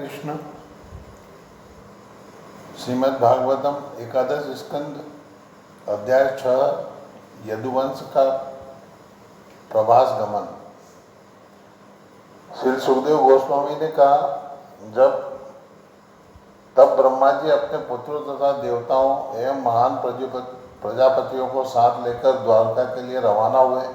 कृष्ण। श्रीमद् भागवतम एकादश स्कंद अध्याय 6 यदुवंश का प्रभास गमन। श्री सुखदेव गोस्वामी ने कहा, तब ब्रह्मा जी अपने पुत्रों तथा देवताओं एवं महान प्रजापतियों को साथ लेकर द्वारका के लिए रवाना हुए।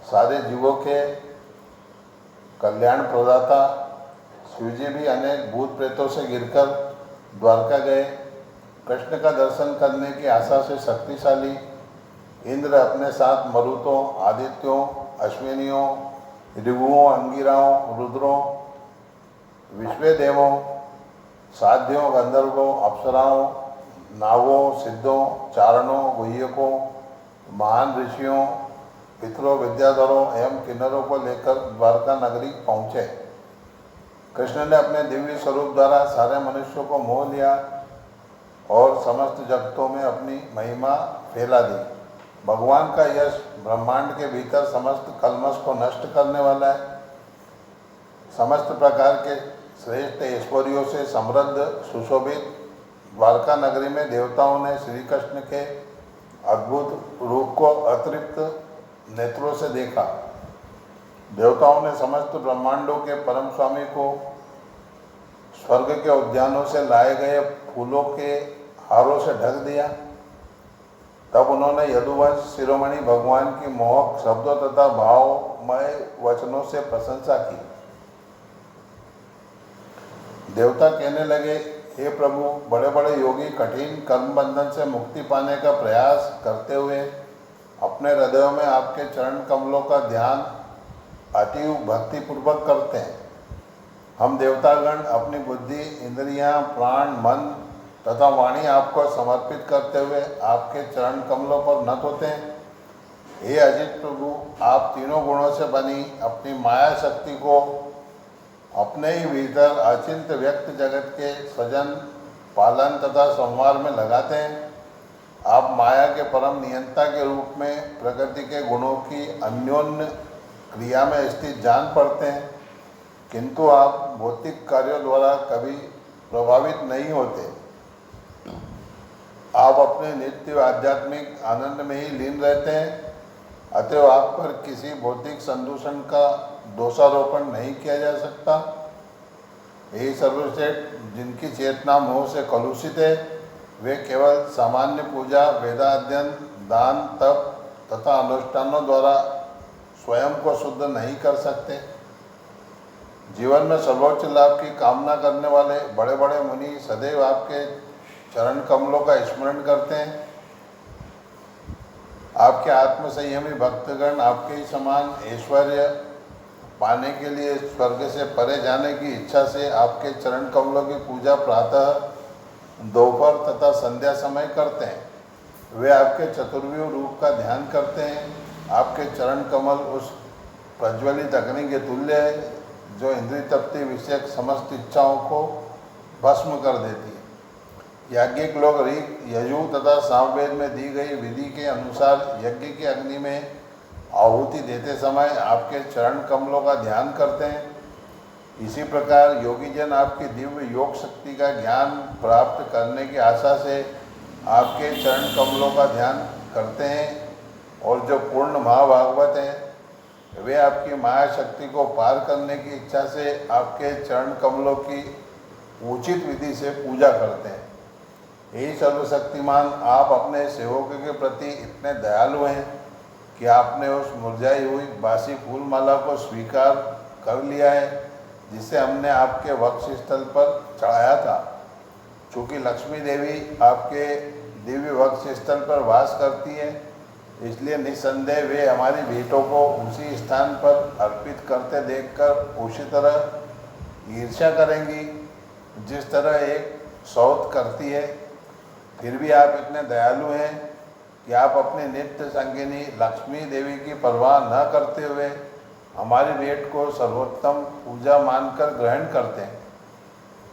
सारे जीवों के कल्याण प्रदाता शिवजी भी अनेक भूत प्रेतों से गिरकर द्वारका गए। कृष्ण का दर्शन करने की आशा से शक्तिशाली इंद्र अपने साथ मरुतों, आदित्यों, अश्विनियों, ऋगुओं, अंगिराओं, रुद्रों, विश्वदेवों, साध्यों, गंधर्वों, अप्सराओं, नागों, सिद्धों, चारणों, गुह्यकों, महान ऋषियों, पितरों, विद्याधरों एवं किन्नरों को लेकर द्वारका नगरी पहुँचे। कृष्ण ने अपने दिव्य स्वरूप द्वारा सारे मनुष्यों को मोह लिया और समस्त जगतों में अपनी महिमा फैला दी। भगवान का यश ब्रह्मांड के भीतर समस्त कल्मश को नष्ट करने वाला है। समस्त प्रकार के श्रेष्ठ ऐश्वर्यों से समृद्ध सुशोभित द्वारका नगरी में देवताओं ने श्री कृष्ण के अद्भुत रूप को अतृप्त नेत्रों से देखा। देवताओं ने समस्त ब्रह्मांडों के परम स्वामी को स्वर्ग के उद्यानों से लाए गए फूलों के हारों से ढक दिया। तब उन्होंने यदुवंश शिरोमणि भगवान की मोहक शब्दों तथा भावमय वचनों से प्रशंसा की। देवता कहने लगे, हे प्रभु, बड़े बड़े योगी कठिन कर्म बंधन से मुक्ति पाने का प्रयास करते हुए अपने हृदयों में आपके चरण कमलों का ध्यान अतीव भक्तिपूर्वक करते हैं। हम देवतागण अपनी बुद्धि, इंद्रियां, प्राण, मन तथा वाणी आपको समर्पित करते हुए आपके चरण कमलों पर नत होते हैं। हे अजित प्रभु, आप तीनों गुणों से बनी अपनी माया शक्ति को अपने ही भीतर अचिंत व्यक्त जगत के सृजन, पालन तथा संहार में लगाते हैं। आप माया के परम नियंता के रूप में प्रकृति के गुणों की अन्योन्य क्रिया में स्थित जान पड़ते हैं, किंतु आप भौतिक कार्यों द्वारा कभी प्रभावित नहीं होते। आप अपने नित्य आध्यात्मिक आनंद में ही लीन रहते हैं, अतएव आप पर किसी भौतिक संदूषण का दोषारोपण नहीं किया जा सकता। यही सर्वश्रेष्ठ जिनकी चेतना मोह से कलुषित है, वे केवल सामान्य पूजा, वेदाध्ययन, दान, तप तथा अनुष्ठानों द्वारा स्वयं को शुद्ध नहीं कर सकते। जीवन में सर्वोच्च लाभ की कामना करने वाले बड़े बड़े मुनि सदैव आपके चरण कमलों का स्मरण करते हैं। आपके आत्म संयमी भक्तगण आपके ही समान ऐश्वर्य पाने के लिए स्वर्ग से परे जाने की इच्छा से आपके चरण कमलों की पूजा प्रातः, दोपहर तथा संध्या समय करते हैं। वे आपके चतुर्व्यूह रूप का ध्यान करते हैं। आपके चरण कमल उस प्रज्वलित अग्नि के तुल्य है जो इंद्रिय तप्ति विषयक समस्त इच्छाओं को भस्म कर देती है। याज्ञिक लोग ऋग, यजु तथा सामवेद में दी गई विधि के अनुसार यज्ञ की अग्नि में आहुति देते समय आपके चरण कमलों का ध्यान करते हैं। इसी प्रकार योगी जन आपकी दिव्य योग शक्ति का ज्ञान प्राप्त करने की आशा से आपके चरण कमलों का ध्यान करते हैं, और जो पूर्ण महाभागवत हैं वे आपकी माया शक्ति को पार करने की इच्छा से आपके चरण कमलों की उचित विधि से पूजा करते हैं। यही सर्वशक्तिमान आप अपने सेवकों के प्रति इतने दयालु हैं कि आपने उस मुरझाई हुई बासी फूल माला को स्वीकार कर लिया है जिसे हमने आपके वक्ष स्थल पर चढ़ाया था। चूँकि लक्ष्मी देवी आपके दिव्य वक्ष स्थल पर वास करती है, इसलिए निस्संदेह वे हमारी भेंटों को उसी स्थान पर अर्पित करते देखकर उसी तरह ईर्ष्या करेंगी जिस तरह एक सौत करती है। फिर भी आप इतने दयालु हैं कि आप अपनी नित्य संगिनी लक्ष्मी देवी की परवाह न करते हुए हमारी भेंट को सर्वोत्तम पूजा मानकर ग्रहण करते हैं।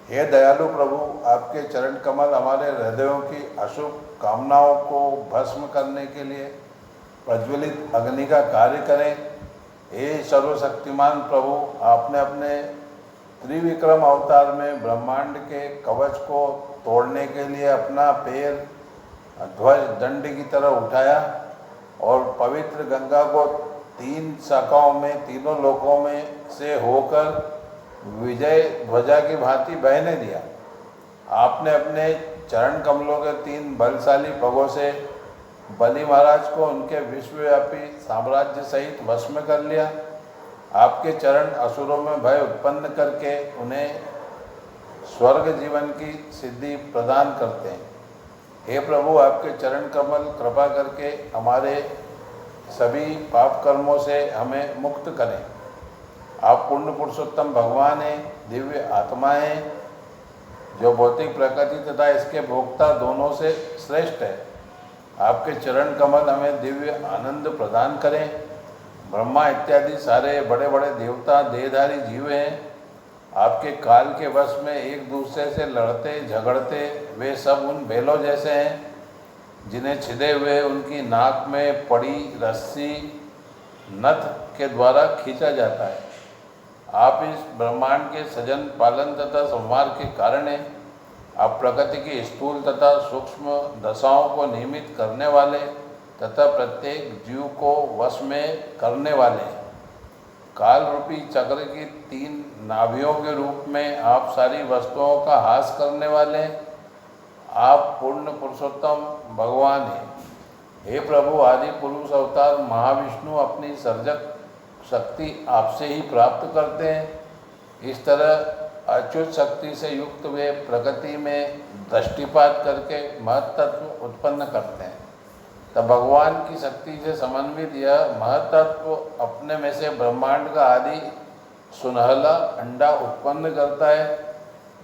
हे दयालु प्रभु, आपके चरण कमल हमारे हृदयों की अशुभ कामनाओं को भस्म करने के लिए प्रज्वलित अग्नि का कार्य करें। हे सर्वशक्तिमान प्रभु, आपने अपने त्रिविक्रम अवतार में ब्रह्मांड के कवच को तोड़ने के लिए अपना पैर ध्वज दंड की तरह उठाया और पवित्र गंगा को 3 शाखाओं में तीनों लोकों में से होकर विजय ध्वजा की भांति बहने दिया। आपने अपने चरण कमलों के 3 बलशाली पगों से बलि महाराज को उनके विश्वव्यापी साम्राज्य सहित वश में कर लिया। आपके चरण असुरों में भय उत्पन्न करके उन्हें स्वर्ग जीवन की सिद्धि प्रदान करते हैं। हे प्रभु, आपके चरण कमल कृपा करके हमारे सभी पाप कर्मों से हमें मुक्त करें। आप पूर्ण पुरुषोत्तम भगवान हैं, दिव्य आत्माएं जो भौतिक प्रकृति तथा इसके भोक्ता दोनों से श्रेष्ठ है। आपके चरण कमल हमें दिव्य आनंद प्रदान करें। ब्रह्मा इत्यादि सारे बड़े बड़े देवता देहधारी जीव हैं। आपके काल के वश में एक दूसरे से लड़ते झगड़ते वे सब उन बैलों जैसे हैं जिन्हें छिदे हुए उनकी नाक में पड़ी रस्सी नथ के द्वारा खींचा जाता है। आप इस ब्रह्मांड के सजन पालन तथा संहार के कारण हैं। आप प्रकृति की स्थूल तथा सूक्ष्म दशाओं को नियमित करने वाले तथा प्रत्येक जीव को वश में करने वाले हैं। काल रूपी चक्र की 3 नाभियों के रूप में आप सारी वस्तुओं का हास करने वाले हैं। आप पूर्ण पुरुषोत्तम भगवान हैं। हे प्रभु, आदि पुरुष अवतार महाविष्णु अपनी सर्जक शक्ति आपसे ही प्राप्त करते हैं। इस तरह अच्युत शक्ति से युक्त वे प्रकृति में दृष्टिपात करके महत्तत्व उत्पन्न करते हैं। तब भगवान की शक्ति से समन्वित यह महत्तत्व अपने में से ब्रह्मांड का आदि सुनहला अंडा उत्पन्न करता है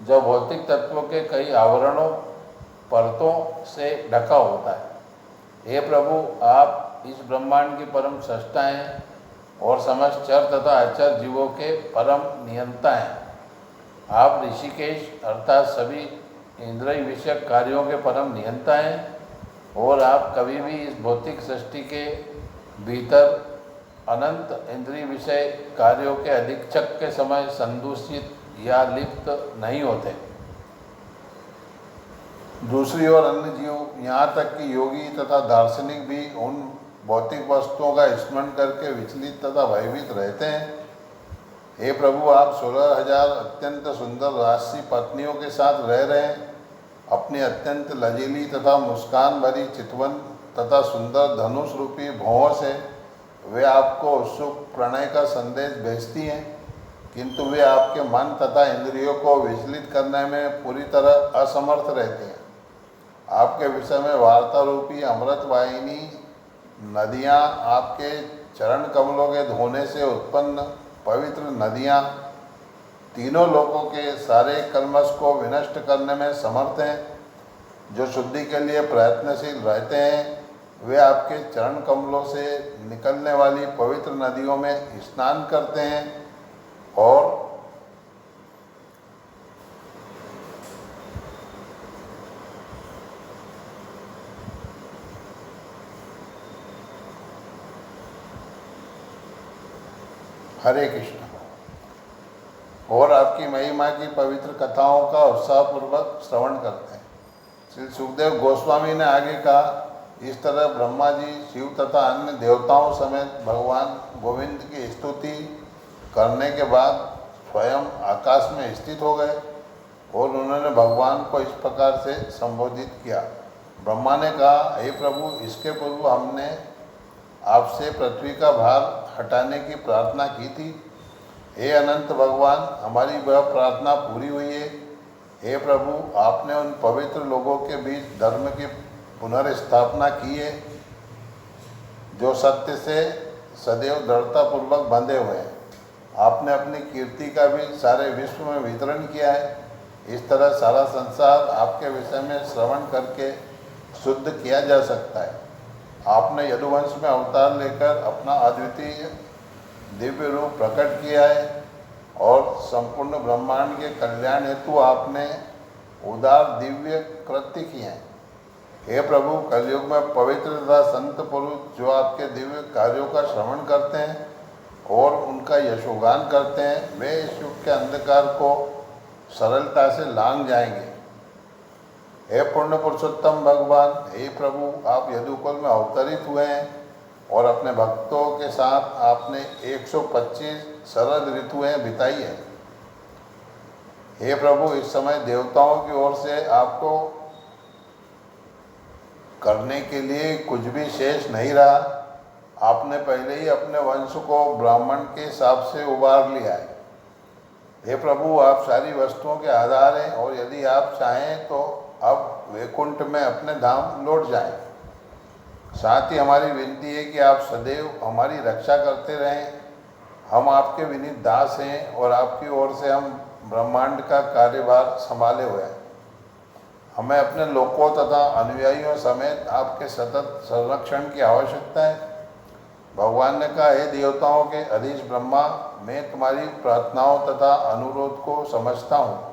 जो भौतिक तत्वों के कई आवरणों परतों से ढका होता है। हे प्रभु, आप इस ब्रह्मांड की परम सृष्टा हैं और समस्त चर तथा अचर जीवों के परम नियंता हैं। आप ऋषिकेश अर्थात सभी इंद्रिय विषयक कार्यों के परम नियंता हैं और आप कभी भी इस भौतिक सृष्टि के भीतर अनंत इंद्रिय विषय कार्यों के अधीक्षक के समय संदूषित या लिप्त नहीं होते। दूसरी ओर अन्य जीव, यहाँ तक कि योगी तथा दार्शनिक भी उन भौतिक वस्तुओं का स्मरण करके विचलित तथा भयभीत रहते हैं। हे प्रभु, आप 16,000 अत्यंत सुंदर राजसी पत्नियों के साथ रह रहे हैं। अपनी अत्यंत लजीली तथा मुस्कान भरी चितवन तथा सुंदर धनुष रूपी भौहों से वे आपको उत्सुक प्रणय का संदेश भेजती हैं, किंतु वे आपके मन तथा इंद्रियों को विचलित करने में पूरी तरह असमर्थ रहते हैं। आपके विषय में वार्ता रूपी अमृत वाहिनी नदियाँ, आपके चरण कमलों के धोने से उत्पन्न पवित्र नदियाँ तीनों लोकों के सारे कल्मश को विनष्ट करने में समर्थ हैं। जो शुद्धि के लिए प्रयत्नशील रहते हैं वे आपके चरण कमलों से निकलने वाली पवित्र नदियों में स्नान करते हैं और हरे कृष्ण और आपकी महिमा की पवित्र कथाओं का उत्साहपूर्वक श्रवण करते हैं। श्री सुखदेव गोस्वामी ने आगे कहा, इस तरह ब्रह्मा जी शिव तथा अन्य देवताओं समेत भगवान गोविंद की स्तुति करने के बाद स्वयं आकाश में स्थित हो गए और उन्होंने भगवान को इस प्रकार से संबोधित किया। ब्रह्मा ने कहा, हे प्रभु, इसके पूर्व हमने आपसे पृथ्वी का भार हटाने की प्रार्थना की थी। हे अनंत भगवान, हमारी वह प्रार्थना पूरी हुई है। हे प्रभु, आपने उन पवित्र लोगों के बीच धर्म की पुनर्स्थापना की है जो सत्य से सदैव दृढ़तापूर्वक बंधे हुए हैं। आपने अपनी कीर्ति का भी सारे विश्व में वितरण किया है। इस तरह सारा संसार आपके विषय में श्रवण करके शुद्ध किया जा सकता है। आपने यदुवंश में अवतार लेकर अपना अद्वितीय दिव्य रूप प्रकट किया है और संपूर्ण ब्रह्मांड के कल्याण हेतु आपने उदार दिव्य कृत्य किए हैं। हे प्रभु, कलयुग में पवित्र तथा संत पुरुष जो आपके दिव्य कार्यों का श्रवण करते हैं और उनका यशोगान करते हैं, वे इस युग के अंधकार को सरलता से लांघ जाएंगे। हे पुण्य पुरुषोत्तम भगवान, हे प्रभु, आप यदुकुल में अवतरित हुए हैं और अपने भक्तों के साथ आपने 125 शरद ऋतुएं बिताई है। हे प्रभु, इस समय देवताओं की ओर से आपको करने के लिए कुछ भी शेष नहीं रहा। आपने पहले ही अपने वंश को ब्राह्मण के हिसाब से उबार लिया है। हे प्रभु, आप सारी वस्तुओं के आधार हैं और यदि आप चाहें तो अब वैकुंठ में अपने धाम लौट जाएं। साथ ही हमारी विनती है कि आप सदैव हमारी रक्षा करते रहें। हम आपके विनीत दास हैं और आपकी ओर से हम ब्रह्मांड का कार्यभार संभाले हुए हैं। हमें अपने लोकों तथा अनुयायियों समेत आपके सतत संरक्षण की आवश्यकता है। भगवान ने कहा, हे देवताओं के अधीश ब्रह्मा, मैं तुम्हारी प्रार्थनाओं तथा अनुरोध को समझता हूँ।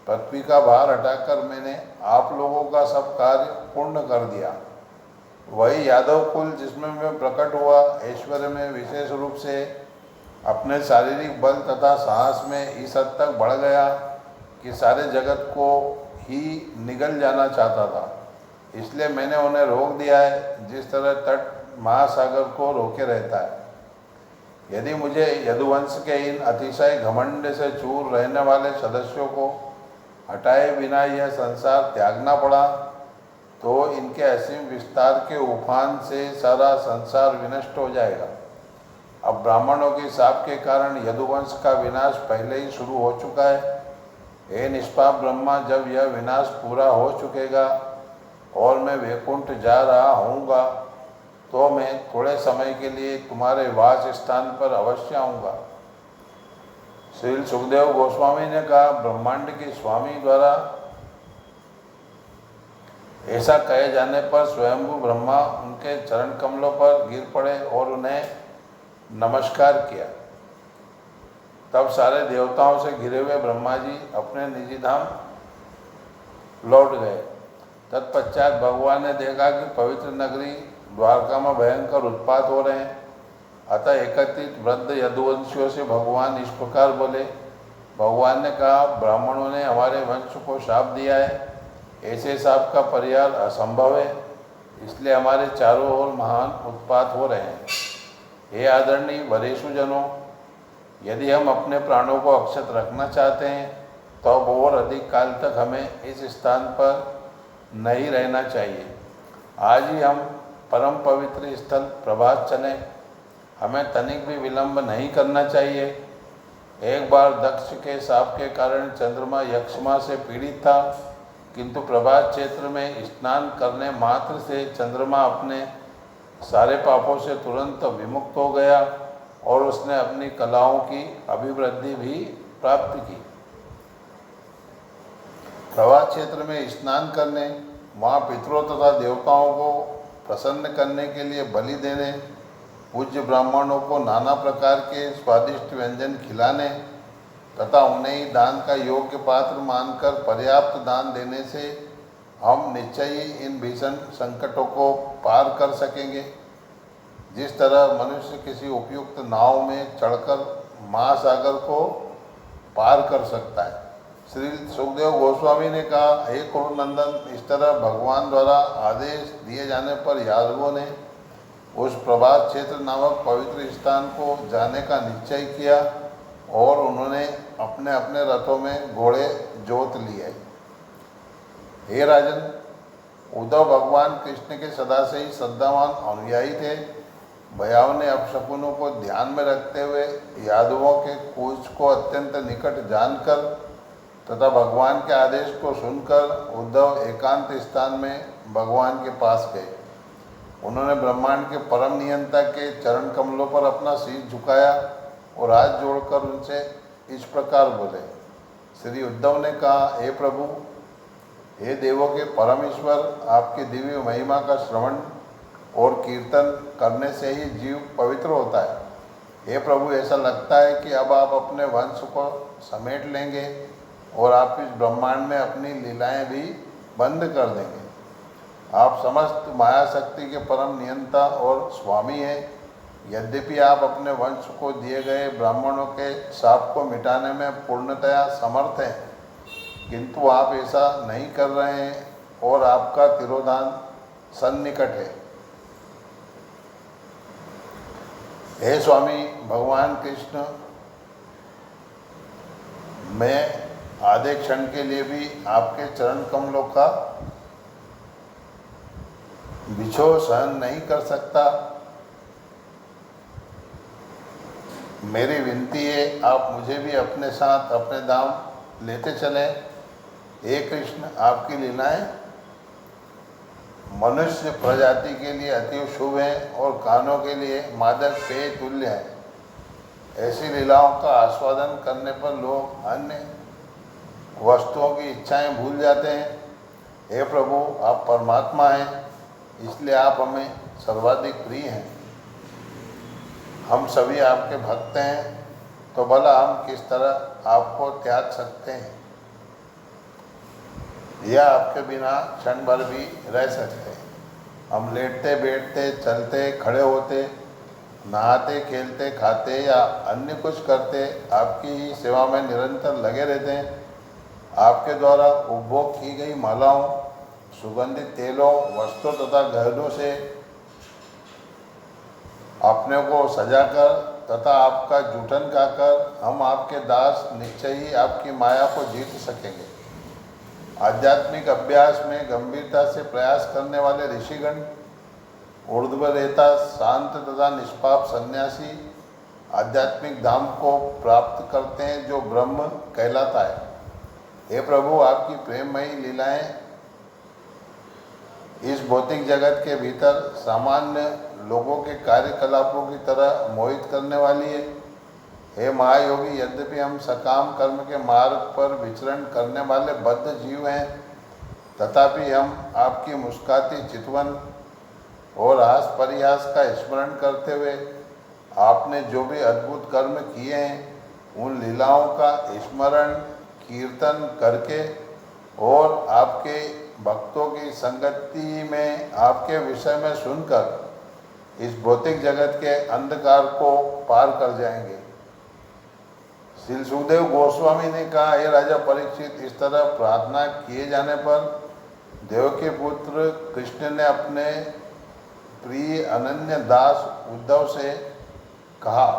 पृथ्वी का भार हटाकर मैंने आप लोगों का सब कार्य पूर्ण कर दिया। वही यादव कुल जिसमें मैं प्रकट हुआ, ऐश्वर्य में विशेष रूप से अपने शारीरिक बल तथा साहस में इस हद तक बढ़ गया कि सारे जगत को ही निगल जाना चाहता था। इसलिए मैंने उन्हें रोक दिया है, जिस तरह तट महासागर को रोके रहता है। यदि मुझे यदुवंश के इन अतिशय घमंड से चूर रहने वाले सदस्यों को हटाए बिना यह संसार त्यागना पड़ा, तो इनके असीम विस्तार के उफान से सारा संसार विनष्ट हो जाएगा। अब ब्राह्मणों के शाप के कारण यदुवंश का विनाश पहले ही शुरू हो चुका है। हे निष्पाप ब्रह्मा, जब यह विनाश पूरा हो चुकेगा और मैं वैकुंठ जा रहा होऊंगा, तो मैं थोड़े समय के लिए तुम्हारे वास स्थान पर अवश्य आऊँगा। श्री सुखदेव गोस्वामी ने कहा, ब्रह्मांड के स्वामी द्वारा ऐसा कहे जाने पर स्वयंभू ब्रह्मा उनके चरण कमलों पर गिर पड़े और उन्हें नमस्कार किया। तब सारे देवताओं से घिरे हुए ब्रह्मा जी अपने निजी धाम लौट गए। तत्पश्चात भगवान ने देखा कि पवित्र नगरी द्वारका में भयंकर उत्पात हो रहे हैं। अतः एकत्रित वृद्ध यदुवंशियों से भगवान इस प्रकार बोले। भगवान ने कहा, ब्राह्मणों ने हमारे वंश को शाप दिया है। ऐसे शाप का परिहार असंभव है, इसलिए हमारे चारों ओर महान उत्पात हो रहे हैं। हे आदरणीय वरेशुजनों, यदि हम अपने प्राणों को अक्षत रखना चाहते हैं तो अब और अधिक काल तक हमें इस स्थान पर नहीं रहना चाहिए। आज ही हम परम पवित्र स्थल प्रभात चलें। हमें तनिक भी विलंब नहीं करना चाहिए। एक बार दक्ष के शाप के कारण चंद्रमा यक्षमा से पीड़ित था, किंतु प्रभात क्षेत्र में स्नान करने मात्र से चंद्रमा अपने सारे पापों से तुरंत विमुक्त हो गया और उसने अपनी कलाओं की अभिवृद्धि भी प्राप्त की। प्रभात क्षेत्र में स्नान करने, वहाँ पितरों तथा देवताओं को प्रसन्न करने के लिए बलि देने, पूज्य ब्राह्मणों को नाना प्रकार के स्वादिष्ट व्यंजन खिलाने तथा उन्हें ही दान का योग्य पात्र मानकर पर्याप्त दान देने से हम निश्चय ही इन भीषण संकटों को पार कर सकेंगे। जिस तरह मनुष्य किसी उपयुक्त नाव में चढ़कर महासागर को पार कर सकता है। श्री सुखदेव गोस्वामी ने कहा, हे कुरुनंदन, इस तरह भगवान द्वारा आदेश दिए जाने पर यादवों ने उस प्रभात क्षेत्र नामक पवित्र स्थान को जाने का निश्चय किया और उन्होंने अपने अपने रथों में घोड़े जोत लिए। हे राजन, उद्धव भगवान कृष्ण के सदा से ही श्रद्धावान अनुयायी थे। भयाव ने अपशकुनों को ध्यान में रखते हुए यादवों के कूच को अत्यंत निकट जानकर तथा भगवान के आदेश को सुनकर उद्धव एकांत स्थान में भगवान के पास गए। उन्होंने ब्रह्मांड के परम नियंता के चरण कमलों पर अपना शीश झुकाया और हाथ जोड़कर उनसे इस प्रकार बोले। श्री उद्धव ने कहा, हे प्रभु, हे देवों के परमेश्वर, आपकी दिव्य महिमा का श्रवण और कीर्तन करने से ही जीव पवित्र होता है। हे प्रभु, ऐसा लगता है कि अब आप अपने वंश को समेट लेंगे और आप इस ब्रह्मांड में अपनी लीलाएं भी बंद कर देंगे। आप समस्त माया शक्ति के परम नियंता और स्वामी हैं। यद्यपि आप अपने वंश को दिए गए ब्राह्मणों के शाप को मिटाने में पूर्णतया समर्थ हैं, किंतु आप ऐसा नहीं कर रहे हैं और आपका तिरोधान सन्निकट है। हे स्वामी भगवान कृष्ण, मैं आधे क्षण के लिए भी आपके चरण कमलों का बिछोह सहन नहीं कर सकता। मेरी विनती है, आप मुझे भी अपने साथ अपने धाम लेते चलें। हे कृष्ण, आपकी लीलाएं मनुष्य प्रजाति के लिए अति शुभ हैं और कानों के लिए मादक पेय तुल्य हैं। ऐसी लीलाओं का आस्वादन करने पर लोग अन्य वस्तुओं की इच्छाएं भूल जाते हैं। हे प्रभु, आप परमात्मा हैं, इसलिए आप हमें सर्वाधिक प्रिय हैं। हम सभी आपके भक्त हैं, तो भला हम किस तरह आपको त्याग सकते हैं या आपके बिना क्षण भर भी रह सकते हैं। हम लेटते बैठते चलते खड़े होते नहाते खेलते खाते या अन्य कुछ करते आपकी ही सेवा में निरंतर लगे रहते हैं। आपके द्वारा उपभोग की गई मालाओं, सुगंधित तेलों, वस्त्रों तथा गहनों से अपने को सजाकर तथा आपका जूठन गाकर हम आपके दास निश्चय ही आपकी माया को जीत सकेंगे। आध्यात्मिक अभ्यास में गंभीरता से प्रयास करने वाले ऋषिगण, ऊर्ध्वरेता, शांत तथा निष्पाप सन्यासी आध्यात्मिक धाम को प्राप्त करते हैं जो ब्रह्म कहलाता है। हे प्रभु, आपकी प्रेममयी लीलाएं इस भौतिक जगत के भीतर सामान्य लोगों के कार्यकलापों की तरह मोहित करने वाली है। हे महायोगी, यद्यपि हम सकाम कर्म के मार्ग पर विचरण करने वाले बद्ध जीव हैं, तथापि हम आपकी मुस्काती चितवन और हास परिहास का स्मरण करते हुए आपने जो भी अद्भुत कर्म किए हैं उन लीलाओं का स्मरण कीर्तन करके और आपके भक्तों की संगति में आपके विषय में सुनकर इस भौतिक जगत के अंधकार को पार कर जाएंगे। श्री सुखदेव गोस्वामी ने कहा, हे राजा परीक्षित, इस तरह प्रार्थना किए जाने पर देवकी पुत्र कृष्ण ने अपने प्रिय अनन्य दास उद्धव से कहा।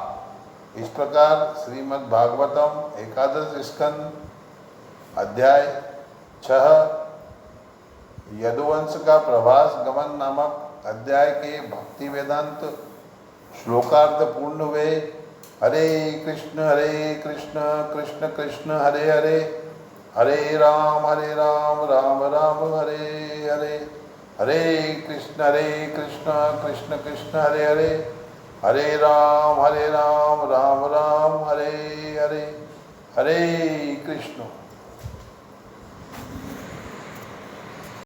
इस प्रकार श्रीमद् भागवतम एकादश स्कंद अध्याय 6 यदुवंश का प्रभास गमन नामक अध्याय के भक्ति वेदांत श्लोकार्थ पूर्ण हुए। हरे कृष्ण कृष्ण कृष्ण हरे हरे, हरे राम राम राम हरे हरे, हरे कृष्ण कृष्ण कृष्ण हरे हरे, हरे राम राम राम हरे हरे, हरे कृष्ण।